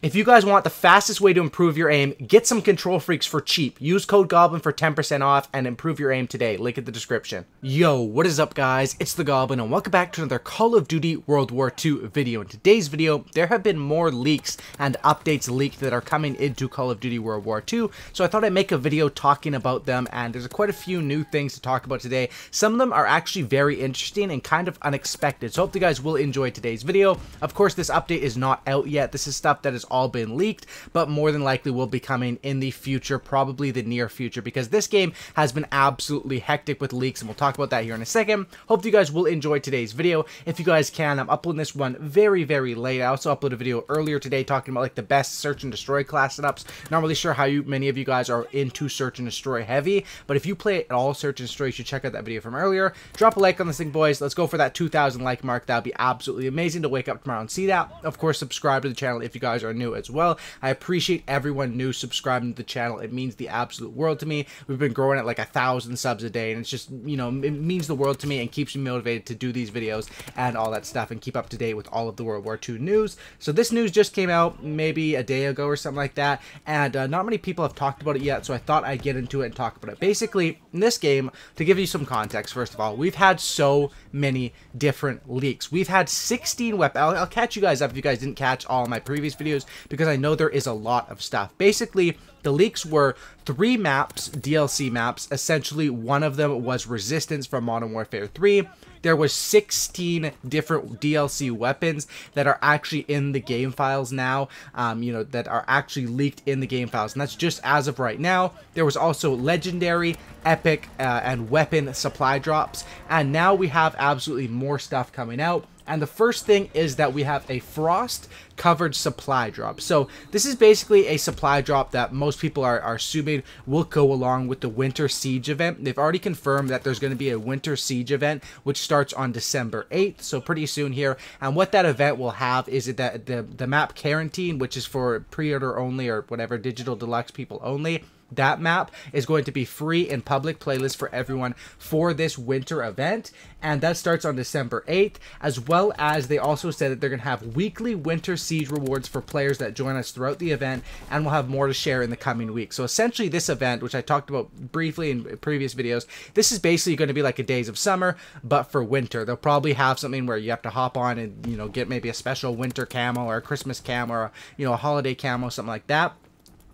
If you guys want the fastest way to improve your aim, get some Control Freaks for cheap. Use code Goblin for 10% off and improve your aim today. Link in the description. Yo, what is up guys? It's the Goblin and welcome back to another Call of Duty World War II video. In today's video, there have been more leaks and updates leaked that are coming into Call of Duty World War II, so I thought I'd make a video talking about them, and there's quite a few new things to talk about today. Some of them are actually very interesting and kind of unexpected, so I hope you guys will enjoy today's video. Of course, this update is not out yet. This is stuff that is all been leaked, but more than likely will be coming in the future, probably the near future, because this game has been absolutely hectic with leaks, and we'll talk about that here in a second. Hope you guys will enjoy today's video. If you guys can, I'm uploading this one very late. I also uploaded a video earlier today talking about like the best search and destroy class setups. Not really sure how many of you guys are into search and destroy heavy, but if you play at all search and destroy, you should check out that video from earlier. Drop a like on this thing, boys. Let's go for that 2,000 like mark. That would be absolutely amazing to wake up tomorrow and see that. Of course, subscribe to the channel if you guys are new as well. I appreciate everyone new subscribing to the channel. It means the absolute world to me. We've been growing at like 1,000 subs a day, and it's just, you know, it means the world to me and keeps me motivated to do these videos and all that stuff and keep up to date with all of the World War II news. So this news just came out maybe a day ago or something like that, and not many people have talked about it yet, so I thought I'd get into it and talk about it. Basically, in this game, to give you some context, first of all, we've had so many different leaks. We've had 16 weapons. I'll catch you guys up if you guys didn't catch all my previous videos, because I know there is a lot of stuff. Basically, the leaks were 3 maps, DLC maps. Essentially, one of them was Resistance from Modern Warfare 3. There was 16 different DLC weapons that are actually in the game files now, you know, that are actually leaked in the game files, and that's just as of right now. There was also legendary, epic, and weapon supply drops, and now we have absolutely more stuff coming out. And the first thing is that we have a frost covered supply drop. So this is basically a supply drop that most people are assuming will go along with the Winter Siege event. They've already confirmed that there's going to be a Winter Siege event, which starts on December 8th, so pretty soon here. And what that event will have is that the map Quarantine, which is for pre-order only or whatever, digital deluxe people only, that map is going to be free in public playlist for everyone for this winter event, and that starts on December 8th, as well as they also said that they're going to have weekly Winter Siege rewards for players that join us throughout the event, and we'll have more to share in the coming weeks. So essentially this event, which I talked about briefly in previous videos, this is basically going to be like a Days of Summer, but for winter. They'll probably have something where you have to hop on and, you know, get maybe a special winter camo or a Christmas camo or, you know, a holiday camo, something like that.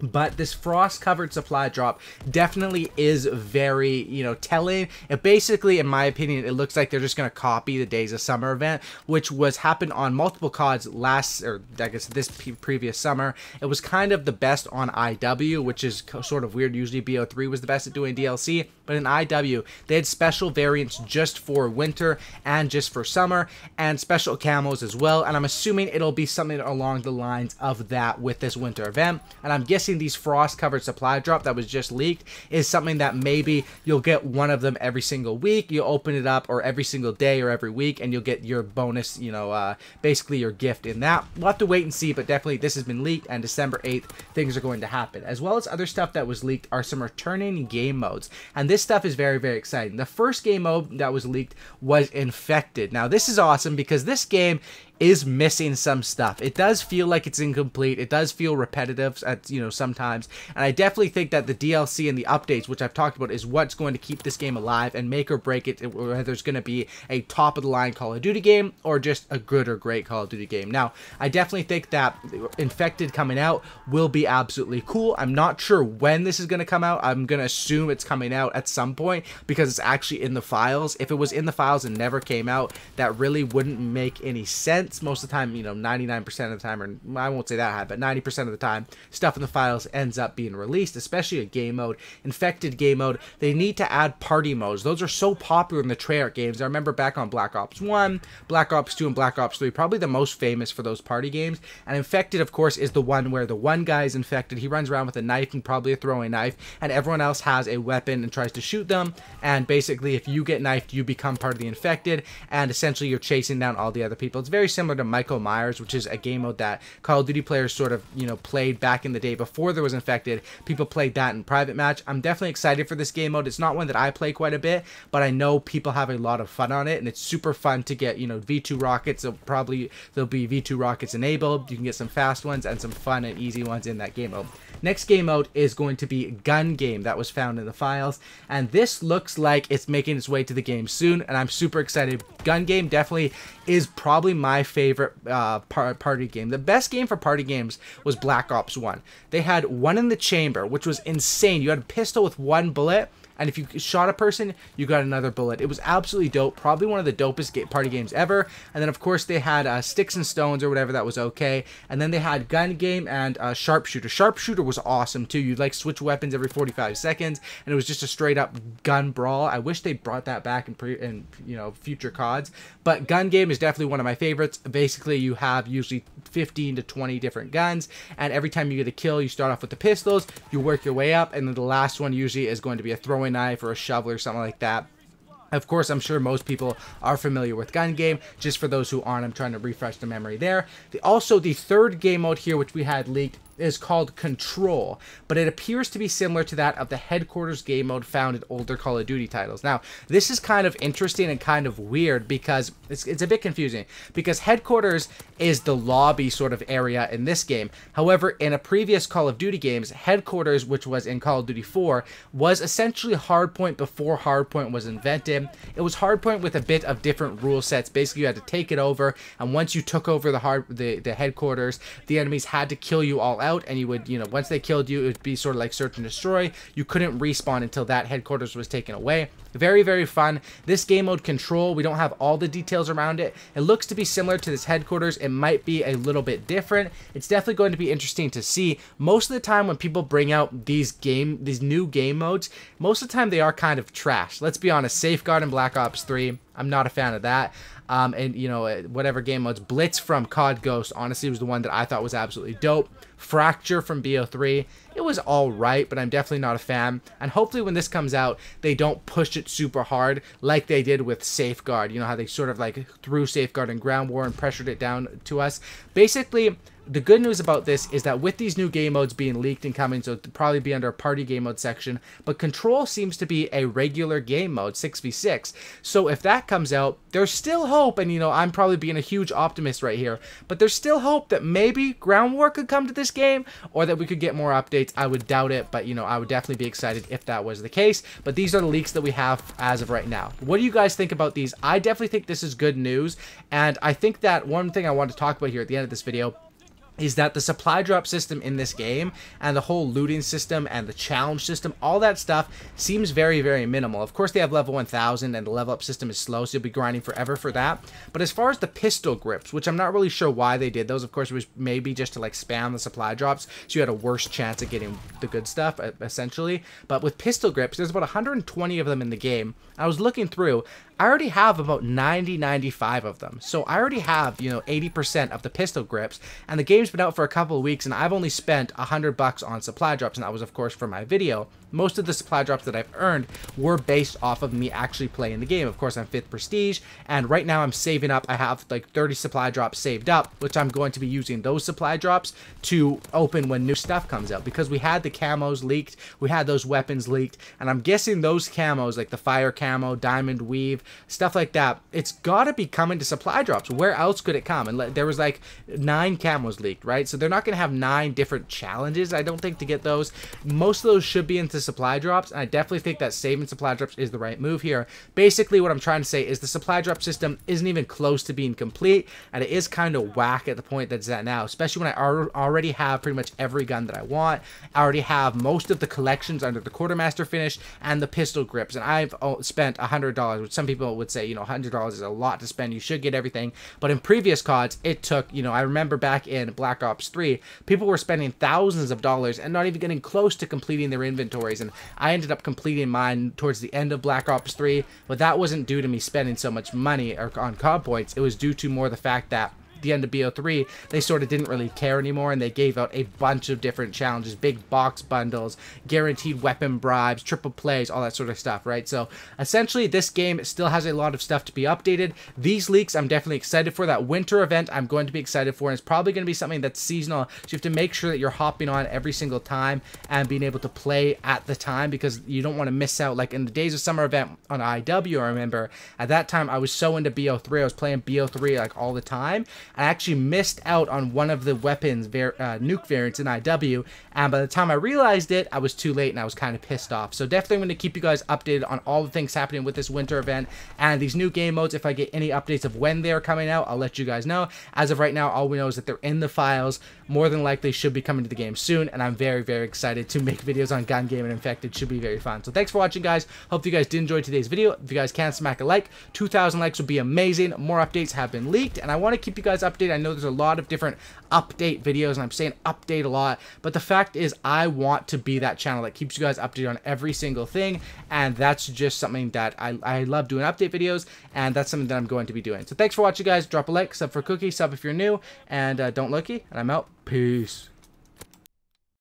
But this frost-covered supply drop definitely is very, you know, telling. It basically, in my opinion, it looks like they're just going to copy the Days of Summer event, which happened on multiple CODs last, or I guess this previous summer. It was kind of the best on IW, which is sort of weird. Usually BO3 was the best at doing DLC, but in IW, they had special variants just for winter and just for summer, and special camos as well. And I'm assuming it'll be something along the lines of that with this winter event. And I'm guessing these frost-covered supply drop that was just leaked is something that maybe you'll get one of them every single week. You'll open it up, or every single day or every week, and you'll get your bonus, you know, basically your gift in that. We'll have to wait and see, but definitely this has been leaked, and December 8th, things are going to happen. As well as other stuff that was leaked are some returning game modes, and this stuff is very exciting. The first game mode that was leaked was Infected. Now, this is awesome because this game is missing some stuff. It does feel like it's incomplete. It does feel repetitive at, you know, sometimes. And I definitely think that the DLC and the updates, which I've talked about, is what's going to keep this game alive and make or break it, whether there's going to be a top-of-the-line Call of Duty game or just a good or great Call of Duty game. Now, I definitely think that Infected coming out will be absolutely cool. I'm not sure when this is going to come out. I'm going to assume it's coming out at some point because it's actually in the files. If it was in the files and never came out, that really wouldn't make any sense. Most of the time, you know, 99% of the time, or I won't say that high, but 90% of the time, stuff in the files ends up being released, especially a game mode. Infected game mode, they need to add party modes. Those are so popular in the Treyarch games. I remember back on Black Ops 1, Black Ops 2, and Black Ops 3, probably the most famous for those party games. And Infected, of course, is the one where the one guy is infected. He runs around with a knife and probably a throwing knife, and everyone else has a weapon and tries to shoot them. And basically, if you get knifed, you become part of the infected, and essentially you're chasing down all the other people. It's very similar to Michael Myers, which is a game mode that Call of Duty players sort of, you know, played back in the day before there was Infected. People played that in private match. I'm definitely excited for this game mode. It's not one that I play quite a bit, but I know people have a lot of fun on it, and it's super fun to get, you know, V2 rockets. There'll be V2 rockets enabled. You can get some fast ones and some fun and easy ones in that game mode. Next game mode is going to be Gun Game, that was found in the files, and this looks like it's making its way to the game soon, and I'm super excited. Gun Game definitely is probably my favorite party game. The best game for party games was Black Ops 1. They had one in the chamber, which was insane. You had a pistol with one bullet, and if you shot a person, you got another bullet. It was absolutely dope. Probably one of the dopest party games ever. And then, of course, they had Sticks and Stones or whatever. That was okay. And then they had Gun Game and Sharpshooter. Sharpshooter was awesome, too. You'd, like, switch weapons every 45 seconds. And it was just a straight-up gun brawl. I wish they brought that back in you know, future CODs. But Gun Game is definitely one of my favorites. Basically, you have usually 15 to 20 different guns. And every time you get a kill, you start off with the pistols. You work your way up. And then the last one usually is going to be a throwing knife or a shovel or something like that. Of course, I'm sure most people are familiar with Gun Game. Just for those who aren't, I'm trying to refresh the memory there. Also, the third game mode here, which we had leaked, is called Control, but it appears to be similar to that of the Headquarters game mode found in older Call of Duty titles. Now, this is kind of interesting and kind of weird because it's a bit confusing, because Headquarters is the lobby sort of area in this game. However, in a previous Call of Duty games, Headquarters, which was in Call of Duty 4, was essentially Hardpoint before Hardpoint was invented. It was Hardpoint with a bit of different rule sets. Basically, you had to take it over, and once you took over the Headquarters, the enemies had to kill you all out, and you would, you know, once they killed you, it would be sort of like search and destroy. You couldn't respawn until that Headquarters was taken away. Very, very fun. This game mode Control, we don't have all the details around it. It looks to be similar to this Headquarters. It might be a little bit different. It's definitely going to be interesting to see. Most of the time when people bring out these new game modes, most of the time they are kind of trash. Let's be honest, Safeguard and Black Ops 3, I'm not a fan of that. And, you know, whatever game modes. Blitz from COD Ghost, honestly, was the one that I thought was absolutely dope. Fracture from BO3, it was alright, but I'm definitely not a fan. And hopefully when this comes out, they don't push it super hard like they did with Safeguard. You know how they sort of like threw Safeguard in Ground War and pressured it down to us. Basically, the good news about this is that with these new game modes being leaked and coming, so it'll probably be under a party game mode section, but Control seems to be a regular game mode, 6v6. So if that comes out, there's still hope, and you know, I'm probably being a huge optimist right here, but there's still hope that maybe Ground War could come to this game, or that we could get more updates. I would doubt it, but you know, I would definitely be excited if that was the case. But these are the leaks that we have as of right now. What do you guys think about these? I definitely think this is good news, and I think that one thing I want to talk about here at the end of this video is that the supply drop system in this game and the whole looting system and the challenge system, all that stuff seems very, very minimal. Of course, they have level 1000 and the level up system is slow, so you'll be grinding forever for that. But as far as the pistol grips, which I'm not really sure why they did those, of course, it was maybe just to like spam the supply drops, so you had a worse chance at getting the good stuff, essentially. But with pistol grips, there's about 120 of them in the game. I was looking through, I already have about 95 of them. So I already have, you know, 80% of the pistol grips, and the game's been out for a couple of weeks, and I've only spent $100 on supply drops, and that was, of course, for my video. Most of the supply drops that I've earned were based off of me actually playing the game. Of course, I'm 5th Prestige, and right now I'm saving up. I have like 30 supply drops saved up, which I'm going to be using those supply drops to open when new stuff comes out, because we had the camos leaked, we had those weapons leaked, and I'm guessing those camos, like the fire camo, diamond weave, stuff like that, it's got to be coming to supply drops. Where else could it come? And there was like 9 camos leaked, right? So they're not going to have 9 different challenges, I don't think, to get those. Most of those should be into supply drops, and I definitely think that saving supply drops is the right move here. Basically, what I'm trying to say is the supply drop system isn't even close to being complete, and it is kind of whack at the point that it's at now, especially when I already have pretty much every gun that I want. I already have most of the collections under the Quartermaster finish and the pistol grips, and I've spent $100, which some people would say, you know, $100 is a lot to spend. You should get everything. But in previous CODs, it took, you know, I remember back in Black Ops 3, people were spending thousands of dollars and not even getting close to completing their inventories. And I ended up completing mine towards the end of Black Ops 3, but that wasn't due to me spending so much money or on COD points. It was due to more the fact that the end of BO3, they sort of didn't really care anymore, and they gave out a bunch of different challenges, big box bundles, guaranteed weapon bribes, triple plays, all that sort of stuff, right? So essentially this game still has a lot of stuff to be updated. These leaks I'm definitely excited for. That winter event I'm going to be excited for, and it's probably going to be something that's seasonal, so you have to make sure that you're hopping on every single time and being able to play at the time, because you don't want to miss out. Like in the Days of Summer event on IW, I remember at that time I was so into BO3, I was playing BO3 like all the time. I actually missed out on one of the weapons nuke variants in IW, and by the time I realized it, I was too late and I was kind of pissed off. So definitely going to keep you guys updated on all the things happening with this winter event and these new game modes. If I get any updates of when they're coming out, I'll let you guys know. As of right now, all we know is that they're in the files. More than likely should be coming to the game soon, and I'm very, very excited to make videos on gun game and infected. Should be very fun. So thanks for watching, guys. Hope you guys did enjoy today's video. If you guys can, smack a like. 2,000 likes would be amazing. More updates have been leaked, and I want to keep you guys updated. I know there's a lot of different update videos, and I'm saying update a lot, but the fact is I want to be that channel that keeps you guys updated on every single thing, and that's just something that I love doing, update videos, and that's something that I'm going to be doing. So thanks for watching, guys. Drop a like, sub for Cookie, sub if you're new, and don't looky, and I'm out. Peace.